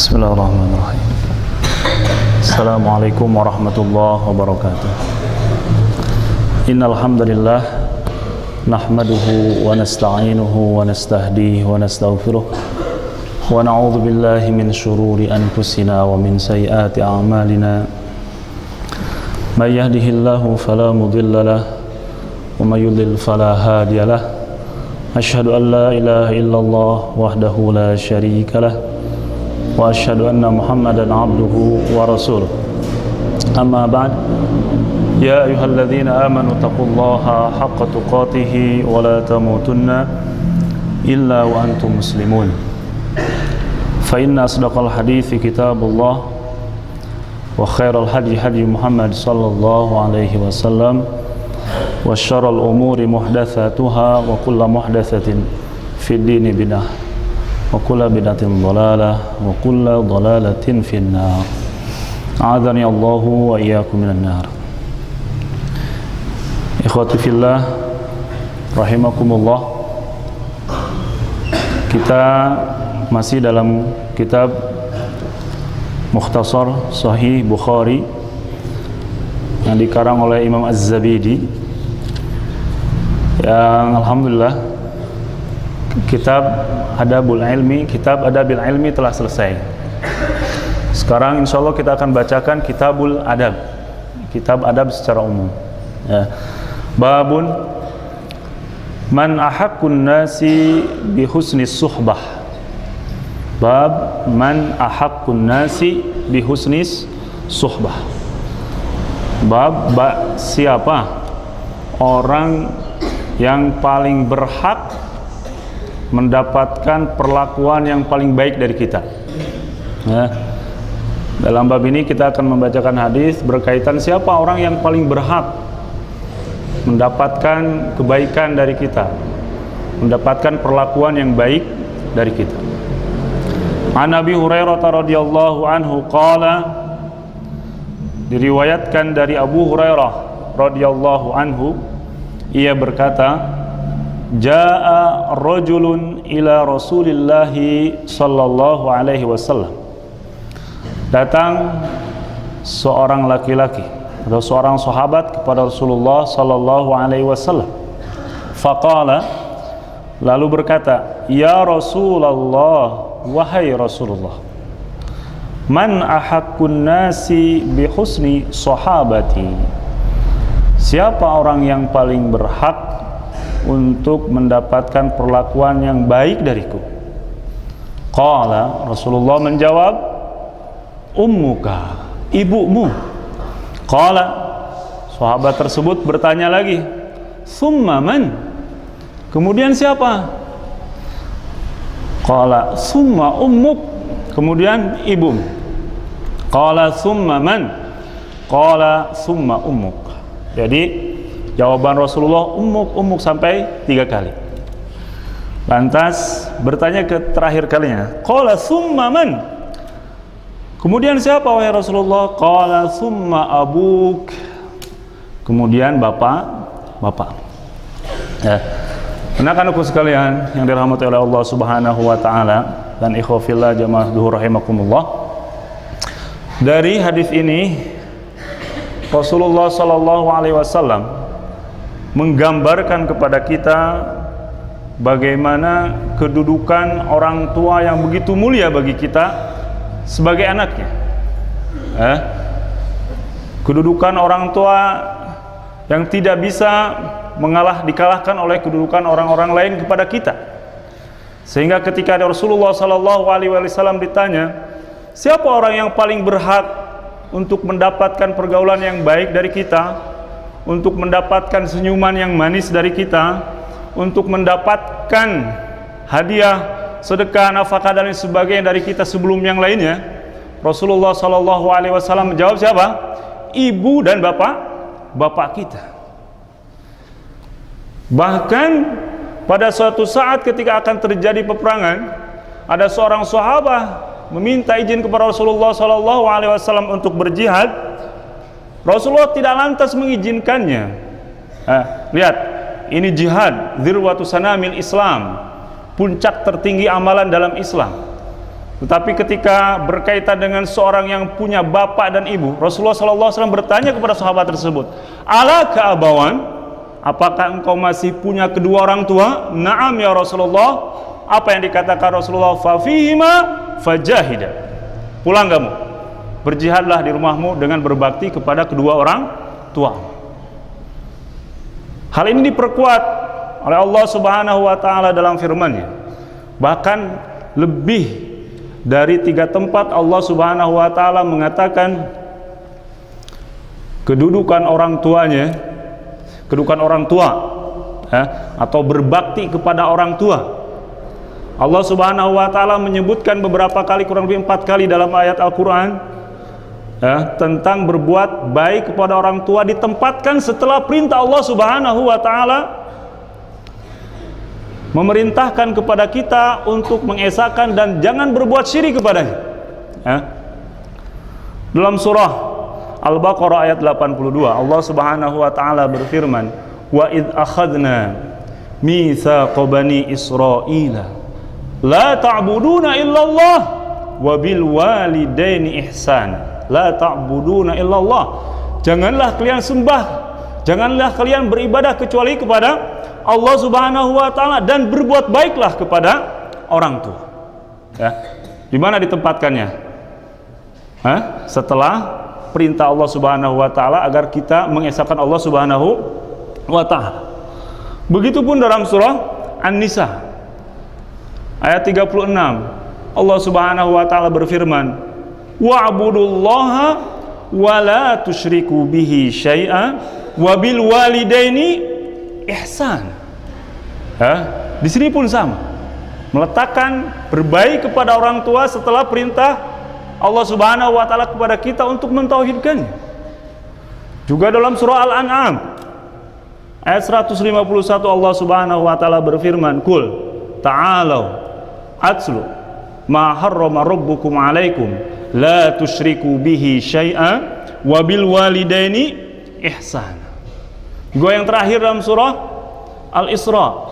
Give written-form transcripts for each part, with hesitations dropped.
Bismillahirrahmanirrahim. Assalamualaikum warahmatullahi wabarakatuh. Innal hamdalillah nahmaduhu wa nasta'inuhu wa nastahdihi wa nastaghfiruh wa na'udzu billahi min shururi anfusina wa min sayyiati a'malina. May yahdihillahu fala mudilla lahu wa may yudlil fala hadiya lahu. Asyhadu an la ilaha illallah wahdahu la syarika lahu wa asyhadu anna Muhammadan abduhu wa rasuluh. Amma ba'd. Ya ayyuhalladzina amanu taqullaha haqqa tuqatih wa la tamutunna illa wa antum muslimun. Fa inna asdaqal hadithi kitabullah wa khairal hadi hadi Muhammad sallallahu alaihi wasallam wa syarrul umuri muhdatsatuha wa kullu muhdatsatin fid dini bid'ah wa kullu bid'atin dhalalah wa kullu dhalalatin finnar. A'adzani Allahu wa iyyakum minan nar. Ikhwati fillah rahimakumullah. Kita masih dalam kitab Mukhtasar Sahih Bukhari yang dikarang oleh Imam Az-Zabidi, yang alhamdulillah kitab Adabil Ilmi telah selesai. Sekarang insya Allah kita akan bacakan Kitabul Adab, kitab adab secara umum ya. Babun man ahaqqun nasi bi husni suhbah. Bab man ahaqqun nasi bi husni suhbah. Bab siapa orang yang paling berhak mendapatkan perlakuan yang paling baik dari kita ya. Dalam bab ini kita akan membacakan hadis berkaitan siapa orang yang paling berhak mendapatkan kebaikan dari kita, mendapatkan perlakuan yang baik dari kita. An Abi Hurairah radhiyallahu anhu qala, diriwayatkan dari Abu Hurairah radhiyallahu anhu, ia berkata, Ja'a rajulun ila Rasulillahi sallallahu alaihi wasallam. Datang seorang laki-laki atau seorang sahabat kepada Rasulullah sallallahu alaihi wasallam. Faqala, lalu berkata, Ya Rasulullah, wahai Rasulullah, man ahaqqun nasi bi husni sahabati. Siapa orang yang paling berhak untuk mendapatkan perlakuan yang baik dariku? Qala, Rasulullah menjawab, ummuka, ibumu. Qala, sahabat tersebut bertanya lagi, summa man, kemudian siapa? Qala, summa ummuk, kemudian ibumu. Qala, summa man, qala, summa ummuk. Jadi jawaban Rasulullah ummuk sampai 3 kali. Lantas bertanya ke terakhir kalinya, qala summa man, kemudian siapa wahai Rasulullah? Qala summa abuk, kemudian bapak ya. Anak-anakku sekalian yang dirahmati oleh Allah Subhanahu wa taala dan ikhwafillah jamaah zuhur rahimakumullah, dari hadis ini Rasulullah sallallahu alaihi wasallam menggambarkan kepada kita bagaimana kedudukan orang tua yang begitu mulia bagi kita sebagai anaknya. Kedudukan orang tua yang tidak bisa dikalahkan oleh kedudukan orang-orang lain kepada kita. Sehingga ketika Rasulullah sallallahu alaihi wasallam ditanya, siapa orang yang paling berhak untuk mendapatkan pergaulan yang baik dari kita, untuk mendapatkan senyuman yang manis dari kita, untuk mendapatkan hadiah, sedekah, nafkah dan sebagainya dari kita sebelum yang lainnya, Rasulullah sallallahu alaihi wasallam menjawab siapa? Ibu dan bapak kita. Bahkan pada suatu saat ketika akan terjadi peperangan, ada seorang sahabat meminta izin kepada Rasulullah sallallahu alaihi wasallam untuk berjihad. Rasulullah tidak lantas mengizinkannya. Lihat, ini jihad, dzirwatu sanamil Islam, puncak tertinggi amalan dalam Islam. Tetapi ketika berkaitan dengan seorang yang punya bapak dan ibu, Rasulullah SAW bertanya kepada sahabat tersebut, alaka abawan, apakah engkau masih punya kedua orang tua? Naam ya Rasulullah. Apa yang dikatakan Rasulullah? Fafihima fajahida, pulang kamu, berjihadlah di rumahmu dengan berbakti kepada kedua orang tua. Hal ini diperkuat oleh Allah Subhanahu wa taala dalam firman-Nya. Bahkan lebih dari 3 tempat Allah Subhanahu wa taala mengatakan kedudukan orang tuanya, kedudukan orang tua atau berbakti kepada orang tua. Allah Subhanahu wa taala menyebutkan beberapa kali, kurang lebih 4 kali dalam ayat Al-Qur'an tentang berbuat baik kepada orang tua, ditempatkan setelah perintah Allah Subhanahu wa taala memerintahkan kepada kita untuk mengesahkan dan jangan berbuat syirik kepadanya. Dalam surah Al-Baqarah ayat 82, Allah Subhanahu wa taala berfirman, "Wa id akhadna mitsaqa bani Israila la ta'buduna illallah wa bil walidaini ihsana." La ta'buduna illallah. Janganlah kalian sembah, janganlah kalian beribadah kecuali kepada Allah Subhanahu wa taala, dan berbuat baiklah kepada orang tua. Di mana ditempatkannya? Setelah perintah Allah Subhanahu wa taala agar kita mengesahkan Allah Subhanahu wa taala. Begitupun dalam surah An-Nisa ayat 36, Allah Subhanahu wa taala berfirman, wa'budullaha wa la tusyriku bihi syai'a wa bil walidaini ihsan. Di sini pun sama, meletakkan berbaik kepada orang tua setelah perintah Allah Subhanahu wa taala kepada kita untuk mentauhidkannya. Juga dalam surah Al-An'am ayat 151 Allah Subhanahu wa taala berfirman, "Qul ta'alau atlu ma harrama rabbukum 'alaikum la tusyriku bihi syai'a wa bil walidaini ihsan." Juga yang terakhir dalam surah Al-Isra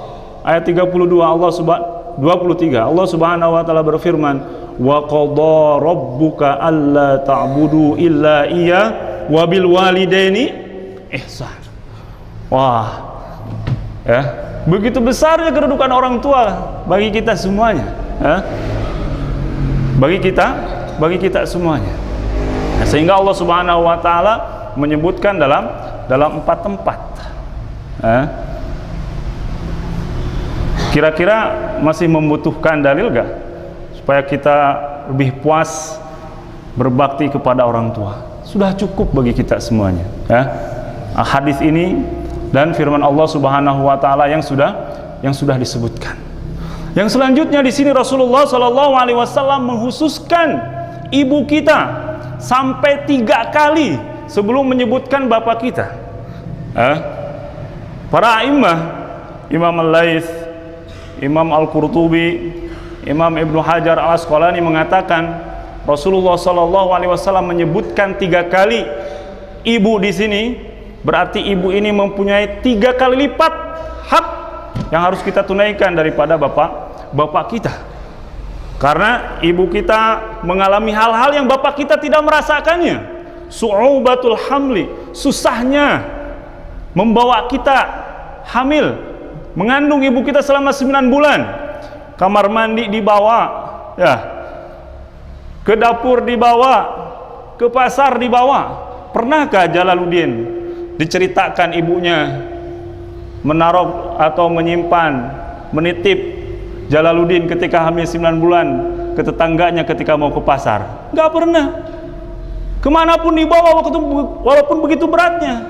ayat 32 Allah Subhanahu wa taala berfirman, "Wa qadha rabbuka alla ta'budu illa iya wa bil walidaini ihsan." Wah, begitu besarnya kedudukan orang tua bagi kita semuanya, bagi kita semuanya. Sehingga Allah Subhanahu wa taala menyebutkan dalam 4 tempat. Kira-kira masih membutuhkan dalil gak supaya kita lebih puas berbakti kepada orang tua? Sudah cukup bagi kita semuanya. Hadis ini dan firman Allah Subhanahu wa taala yang sudah disebutkan. Yang selanjutnya di sini Rasulullah Shallallahu alaihi wasallam menghususkan ibu kita sampai 3 kali sebelum menyebutkan bapak kita. Para a'immah, Imam Al-Laits, Imam Al-Qurtubi, Imam Ibnu Hajar Al-Asqalani mengatakan Rasulullah Shallallahu alaihi wasallam menyebutkan 3 kali ibu di sini, berarti ibu ini mempunyai 3 kali lipat hak yang harus kita tunaikan daripada bapak kita. Karena ibu kita mengalami hal-hal yang bapak kita tidak merasakannya. Su'ubatul hamli, susahnya membawa kita hamil, mengandung ibu kita selama 9 bulan. Kamar mandi dibawa, ke dapur dibawa, ke pasar dibawa. Pernahkah Jalaluddin diceritakan ibunya menaruh atau menyimpan, menitip Jalaluddin ketika hamil 9 bulan ke tetangganya ketika mau ke pasar? Nggak pernah. Kemanapun dibawa walaupun begitu beratnya.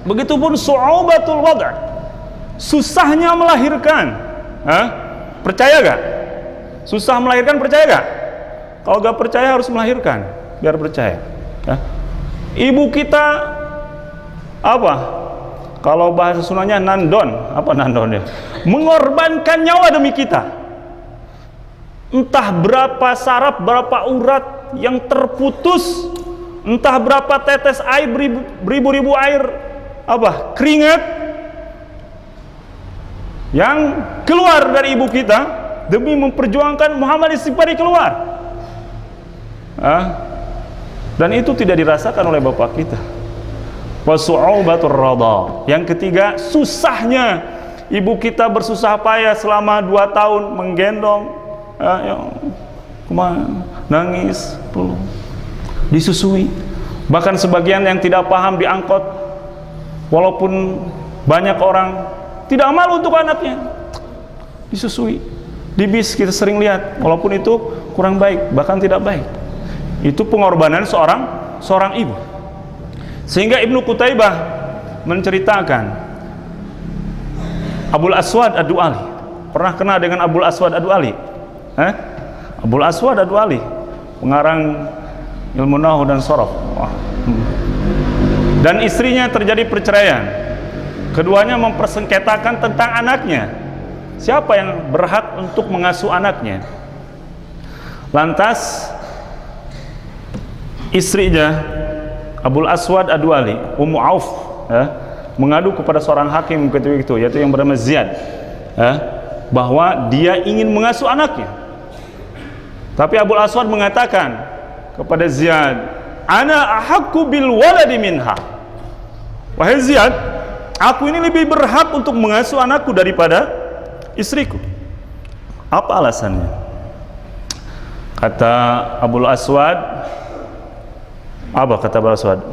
Begitupun su'ubatul wad', susahnya melahirkan. Percaya gak? Susah melahirkan, percaya gak? Kalau gak percaya harus melahirkan biar percaya. Ibu kita apa? Kalau bahasa Sundanya nandon, apa nandon ya? Mengorbankan nyawa demi kita. Entah berapa saraf, berapa urat yang terputus, entah berapa tetes air, beribu-ribu air keringat yang keluar dari ibu kita demi memperjuangkan Muhammad Istighfari keluar. Dan itu tidak dirasakan oleh bapak kita. Wasu'ubatur radha. Yang ketiga, susahnya ibu kita bersusah payah selama 2 tahun menggendong, nangis, disusui. Bahkan sebagian yang tidak paham diangkut, walaupun banyak orang tidak malu untuk anaknya, disusui. Di bis kita sering lihat, walaupun itu kurang baik, bahkan tidak baik. Itu pengorbanan seorang ibu. Sehingga Ibnu Qutaibah menceritakan Abul Aswad Ad-Du'ali. Pernah kenal dengan Abul Aswad Ad-Du'ali? Abul Aswad Ad-Du'ali, pengarang ilmu nahwu dan sharaf. Dan istrinya terjadi perceraian. Keduanya mempersengketakan tentang anaknya. Siapa yang berhak untuk mengasuh anaknya? Lantas istrinya Abul Aswad Ad-Du'ali, Ummu Auf, mengadu kepada seorang hakim ketika itu, yaitu yang bernama Ziyad, bahwa dia ingin mengasuh anaknya. Tapi Abul Aswad mengatakan kepada Ziyad, "Ana ahaqqu bil waladi minha." Wahai Ziyad, aku ini lebih berhak untuk mengasuh anakku daripada istriku. Apa alasannya? Kata Abul Aswad, apa kata Abul Aswad?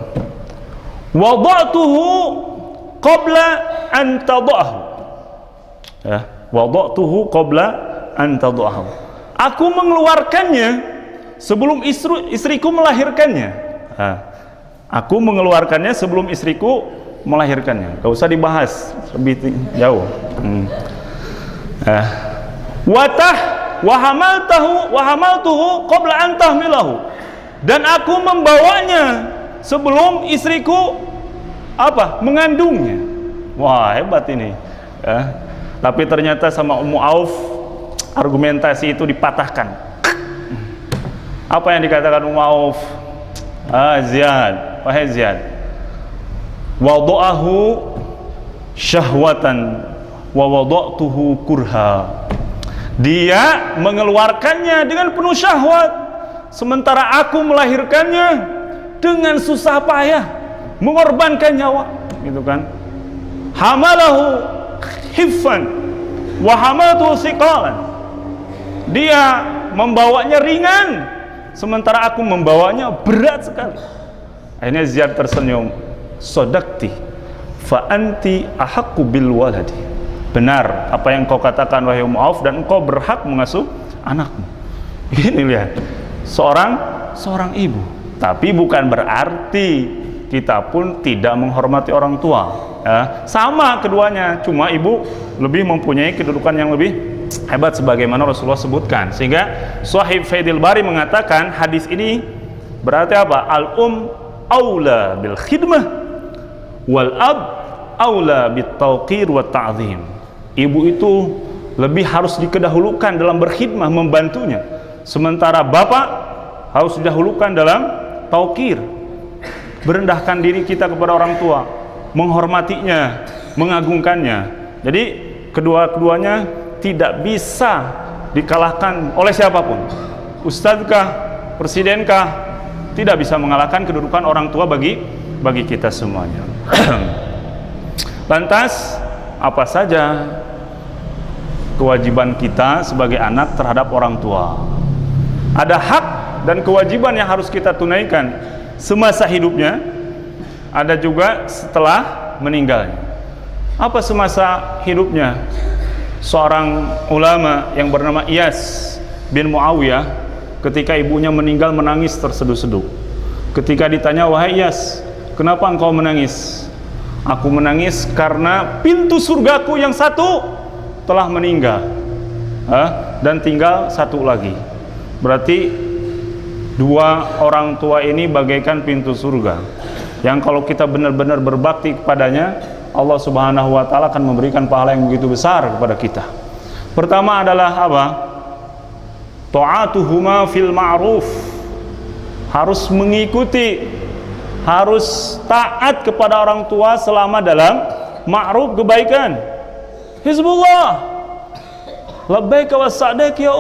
Wada'tuhu qabla an tada'ahu. Wada'tuhu qabla an tada'ahu. Aku mengeluarkannya sebelum istriku melahirkannya. Aku mengeluarkannya sebelum istriku melahirkannya. Gak usah dibahas lebih jauh. Wahamaltuhu qabla an tahmilahu. Dan aku membawanya sebelum istriku mengandungnya. Wah, hebat ini. Tapi ternyata sama Ummu Auf argumentasi itu dipatahkan. Apa yang dikatakan Ummu Auf? Ziyad, wahai Ziyad, wada'ahu syahwatan wa wada'tuhu kurha. Dia mengeluarkannya dengan penuh syahwat, sementara aku melahirkannya dengan susah payah, mengorbankan nyawa, gitu kan. Hamalahu hiffan wa hamaltu thiqalan. Dia membawanya ringan, sementara aku membawanya berat sekali. Akhirnya Ziyad tersenyum. Sodakti fa anti ahaqqu bil waladi. Benar apa yang kau katakan wahai Ummu Auf, dan engkau berhak mengasuh anakmu. Ini lihat, seorang ibu. Tapi bukan berarti kita pun tidak menghormati orang tua. Sama keduanya, cuma ibu lebih mempunyai kedudukan yang lebih hebat sebagaimana Rasulullah sebutkan. Sehingga Shahih Faidil Bari mengatakan hadis ini berarti apa? Al-um aula bil khidmah wal ab aula bit tauqir wa ta'zim. Ibu itu lebih harus didahulukan dalam berkhidmah, membantunya, sementara bapak harus didahulukan dalam taukir, merendahkan diri kita kepada orang tua, menghormatinya, mengagungkannya. Jadi kedua-duanya tidak bisa dikalahkan oleh siapapun. Ustadzkah, presidenkah, tidak bisa mengalahkan kedudukan orang tua bagi kita semuanya. Lantas apa saja kewajiban kita sebagai anak terhadap orang tua? Ada hak dan kewajiban yang harus kita tunaikan semasa hidupnya, ada juga setelah meninggalnya. Apa semasa hidupnya? Seorang ulama yang bernama Iyas bin Muawiyah, ketika ibunya meninggal menangis terseduh-seduh. Ketika ditanya, "Wahai Iyas, kenapa engkau menangis?" "Aku menangis karena pintu surgaku yang satu telah meninggal, dan tinggal satu lagi." Berarti dua orang tua ini bagaikan pintu surga yang kalau kita benar-benar berbakti kepadanya, Allah Subhanahu wa Ta'ala akan memberikan pahala yang begitu besar kepada kita. Pertama adalah apa? Ta'atuhuma fil ma'ruf. Harus mengikuti, harus taat kepada orang tua selama dalam ma'ruf, kebaikan. Hizbullah. labbaik wa sa'daik ya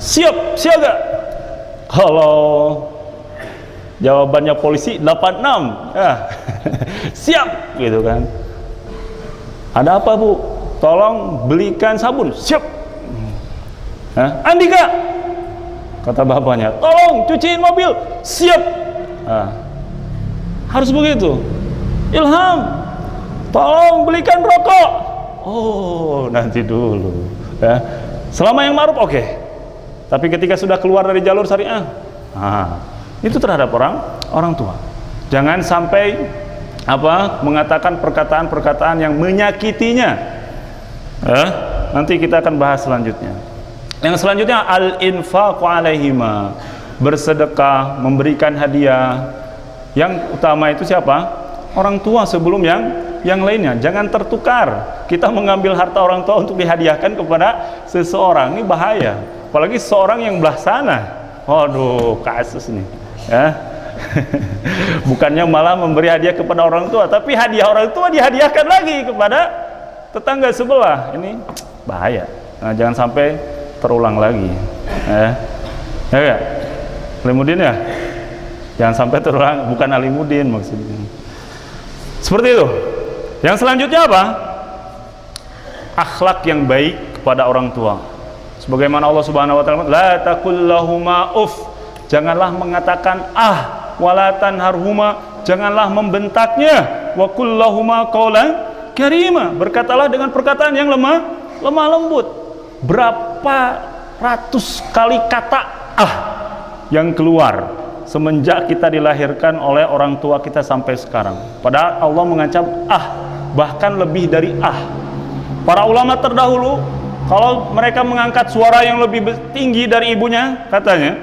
siap siaga. Kalau jawabannya polisi 86 siap gitu kan. Ada apa bu? Tolong belikan sabun. Siap. Andika, kata bapaknya, tolong cuciin mobil. Siap. Harus begitu. Ilham, tolong belikan rokok. Oh, nanti dulu ya. Selama yang ma'ruf oke. Tapi ketika sudah keluar dari jalur syariah, itu terhadap orang tua. Jangan sampai mengatakan perkataan-perkataan yang menyakitinya. Nanti kita akan bahas selanjutnya. Yang selanjutnya al-infaqu alaihima, bersedekah, memberikan hadiah. Yang utama itu siapa? Orang tua sebelum yang lainnya. Jangan tertukar. Kita mengambil harta orang tua untuk dihadiahkan kepada seseorang, ini bahaya. Apalagi seorang yang belah sana. Waduh, kasus nih ya. Bukannya malah memberi hadiah kepada orang tua, tapi hadiah orang tua dihadiahkan lagi kepada tetangga sebelah. Ini bahaya. Nah, jangan sampai terulang lagi ya. Alimudin ya, jangan sampai terulang. Bukan alimudin maksudnya. Seperti itu. Yang selanjutnya apa? Akhlak yang baik kepada orang tua. Sebagaimana Allah Subhanahu wa taala, la taqul lahuma uff, janganlah mengatakan wala tanharhuma, janganlah membentaknya, wa qul lahuma qaulan karima, berkatalah dengan perkataan yang lemah lembut. Berapa ratus kali kata yang keluar semenjak kita dilahirkan oleh orang tua kita sampai sekarang. Padahal Allah mengancam bahkan lebih dari Para ulama terdahulu, kalau mereka mengangkat suara yang lebih tinggi dari ibunya, katanya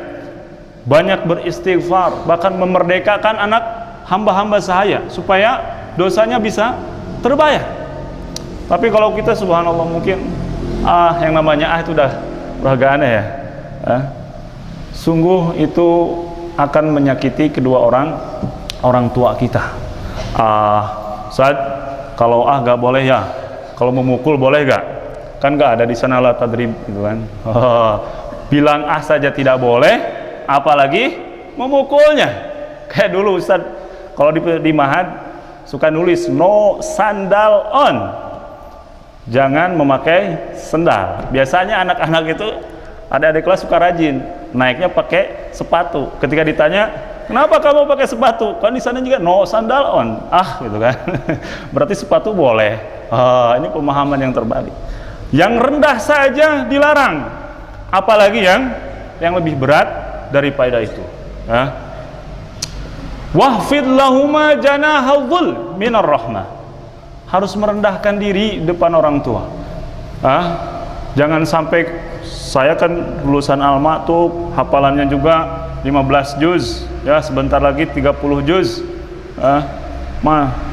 banyak beristighfar, bahkan memerdekakan anak hamba-hamba sahaya supaya dosanya bisa terbayar. Tapi kalau kita subhanallah mungkin yang namanya itu udah agak aneh ya. Sungguh itu akan menyakiti kedua orang tua kita. Saat kalau gak boleh ya, kalau memukul boleh gak? Kan gak ada di sana la tadrib gitu kan. Bilang saja tidak boleh, apalagi memukulnya. Kayak dulu Ustaz kalau di Mahad suka nulis no sandal on, jangan memakai sendal. Biasanya anak-anak itu ada adik kelas suka rajin naiknya pakai sepatu. Ketika ditanya kenapa kamu pakai sepatu, kan di sana juga no sandal on, gitu kan. Berarti sepatu boleh. Ini pemahaman yang terbalik. Yang rendah saja dilarang, apalagi yang lebih berat daripada itu. Wahfid lahuma janahal dhul minar rahmah, harus merendahkan diri depan orang tua. Jangan sampai, saya kan lulusan Al-Maktub, hafalannya juga 15 juz ya, sebentar lagi 30 juz.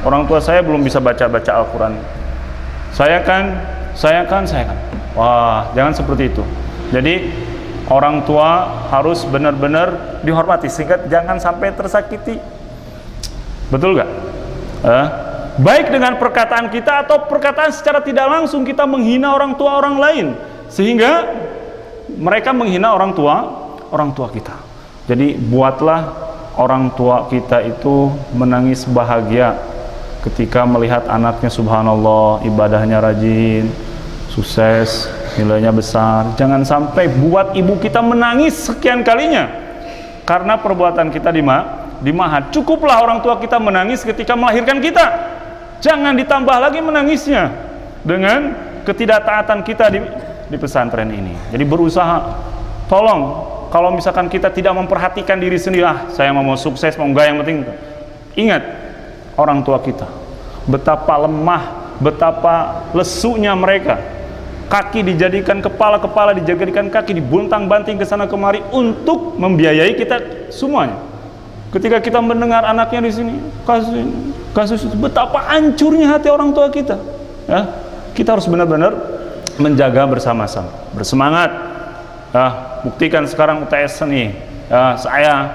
Orang tua saya belum bisa baca-baca Al-Quran. Saya kan. Wah, jangan seperti itu. Jadi orang tua harus benar-benar dihormati sehingga jangan sampai tersakiti. Betul gak? Baik dengan perkataan kita atau perkataan secara tidak langsung kita menghina orang tua orang lain sehingga mereka menghina orang tua kita. Jadi buatlah orang tua kita itu menangis bahagia ketika melihat anaknya subhanallah ibadahnya rajin, sukses, nilainya besar. Jangan sampai buat ibu kita menangis sekian kalinya karena perbuatan kita di Mahad. Cukuplah orang tua kita menangis ketika melahirkan kita. Jangan ditambah lagi menangisnya dengan ketidaktaatan kita di pesantren ini. Jadi berusaha, tolong kalau misalkan kita tidak memperhatikan diri sendiri, saya mau sukses, mau enggak, yang penting ingat orang tua kita, betapa lemah, betapa lesunya mereka. Kaki dijadikan kepala dijadikan kaki, dibuntang-banting ke sana kemari untuk membiayai kita semuanya. Ketika kita mendengar anaknya di sini kasus itu, betapa hancurnya hati orang tua kita. Kita harus benar-benar menjaga bersama-sama, bersemangat. Buktikan sekarang UTS nih, saya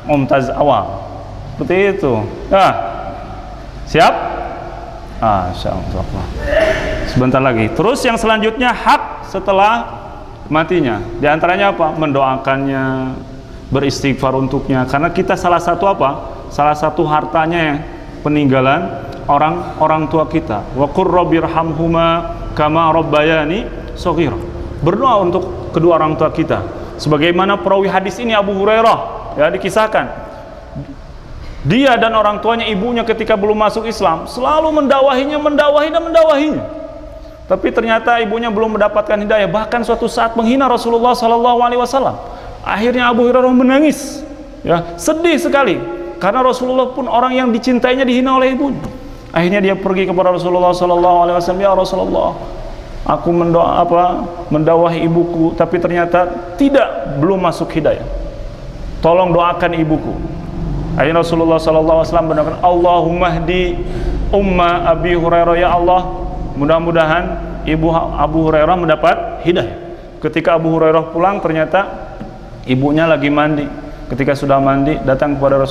Mumtaz awal seperti itu. Siap? Insyaallah. sebentar lagi. Terus yang selanjutnya hak setelah matinya. Di antaranya apa? Mendoakannya, beristighfar untuknya. Karena kita salah satu apa? Salah satu hartanya peninggalan orang tua kita. Wa qur rabbirhamhuma kama rabbayani shaghira. Berdoa untuk kedua orang tua kita. Sebagaimana perawi hadis ini Abu Hurairah, ya, dikisahkan. Dia dan orang tuanya, ibunya ketika belum masuk Islam selalu mendakwahinya. Tapi ternyata ibunya belum mendapatkan hidayah, bahkan suatu saat menghina Rasulullah SAW. Akhirnya Abu Hurairah menangis, ya, sedih sekali, karena Rasulullah pun orang yang dicintainya dihina oleh ibunya. Akhirnya dia pergi kepada Rasulullah SAW, ya Rasulullah, aku mendakwahi ibuku, tapi ternyata belum masuk hidayah. Tolong doakan ibuku. Akhirnya Rasulullah SAW mendoakan, Allahumma hdi umma Abi Hurairah, ya Allah, mudah-mudahan ibu Abu Hurairah mendapat hidayah. Ketika Abu Hurairah pulang, ternyata ibunya lagi mandi. Ketika sudah mandi, datang kepada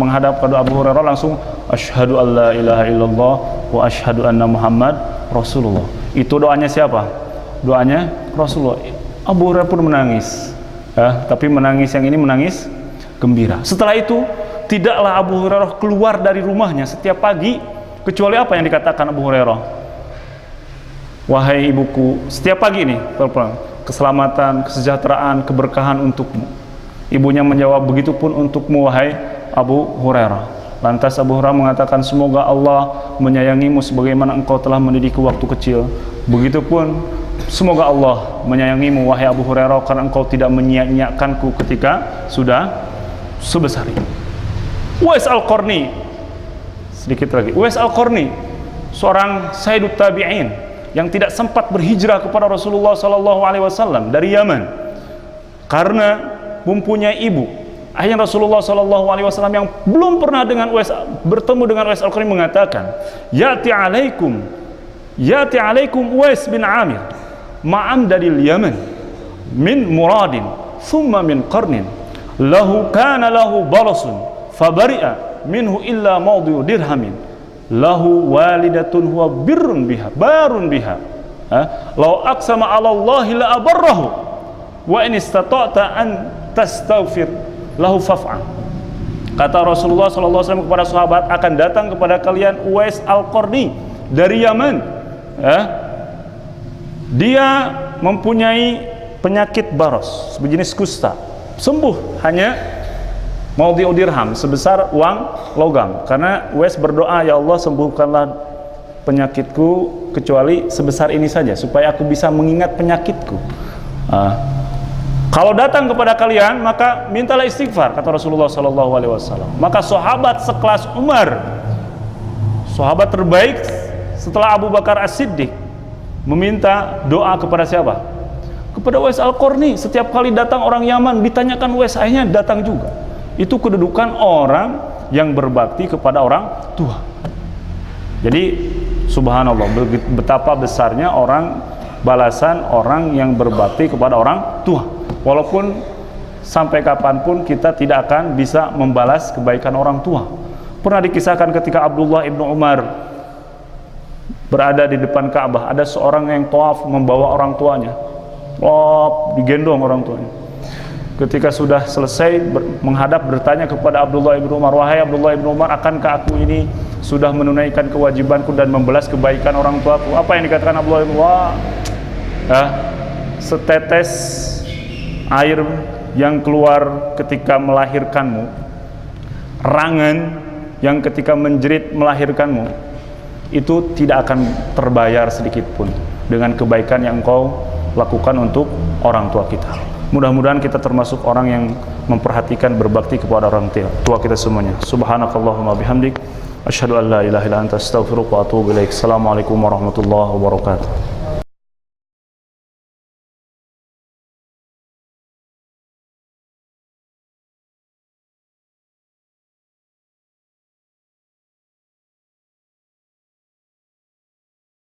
menghadap kepada Abu Hurairah, langsung asyhadu alla ilaha illallah wa asyhadu anna Muhammad Rasulullah. Itu doanya siapa? Doanya Rasulullah. Abu Hurairah pun menangis, ya, tapi menangis yang ini menangis gembira. Setelah itu tidaklah Abu Hurairah keluar dari rumahnya setiap pagi kecuali apa yang dikatakan Abu Hurairah? Wahai ibuku, setiap pagi ini keselamatan, kesejahteraan, keberkahan untukmu. Ibunya menjawab, begitupun untukmu wahai Abu Hurairah. Lantas Abu Hurairah mengatakan, semoga Allah menyayangimu sebagaimana engkau telah mendidikku waktu kecil. Begitupun semoga Allah menyayangimu wahai Abu Hurairah, karena engkau tidak menyia-nyiakanku ketika sudah sebesar ini. Uwais Al-Qarni, sedikit lagi, Uwais Al-Qarni, seorang Sayyidut Tabi'in yang tidak sempat berhijrah kepada Rasulullah SAW dari Yaman karena mempunyai ibu. Akhirnya Rasulullah SAW yang belum pernah bertemu dengan Uwais Al-Qarni mengatakan, Ya'ti alaikum Uwais bin Amir ma'am dari Yaman min muradin thumma min qarnin kana lahu balasun fabari'a minhu illa mawdi'u dirhamin lahu walidatun huwa barun biha law aqsama 'ala Allahi la abarrahu wa in istata'ta an tastaghfir lahu faf'al. Kata Rasulullah SAW kepada sahabat, akan datang kepada kalian Uwais Al-Qarni dari Yaman, ya. Dia mempunyai penyakit baros, sejenis kusta, sembuh hanya maudhi'u dirham, sebesar uang logam. Karena Uwais berdoa, ya Allah, sembuhkanlah penyakitku kecuali sebesar ini saja, supaya aku bisa mengingat penyakitku. Kalau datang kepada kalian, maka mintalah istighfar, kata Rasulullah SAW. Maka sahabat sekelas Umar, sahabat terbaik setelah Abu Bakar As-Siddiq, meminta doa kepada siapa? Kepada Uwais Al-Qarni. Setiap kali datang orang Yaman ditanyakan Uwais, akhirnya datang juga. Itu kedudukan orang yang berbakti kepada orang tua. Jadi subhanallah, betapa besarnya balasan orang yang berbakti kepada orang tua. Walaupun sampai kapanpun kita tidak akan bisa membalas kebaikan orang tua. Pernah dikisahkan ketika Abdullah ibnu Umar berada di depan Ka'bah, ada seorang yang tawaf membawa orang tuanya, digendong orang tuanya. Ketika sudah selesai menghadap, bertanya kepada Abdullah ibnu Umar, wahai Abdullah ibnu Umar, akankah aku ini sudah menunaikan kewajibanku dan membalas kebaikan orang tuaku? Apa yang dikatakan Abdullah ibnu Umar? Setetes air yang keluar ketika melahirkanmu, rangan yang ketika menjerit melahirkanmu, itu tidak akan terbayar sedikit pun dengan kebaikan yang engkau lakukan untuk orang tua kita. Mudah-mudahan kita termasuk orang yang memperhatikan, berbakti kepada orang tua kita semuanya. Subhanakallahumma bihamdik, asyhadu an la ilaha illa anta astaghfiruka wa atubu ilaik. Assalamualaikum warahmatullahi wabarakatuh.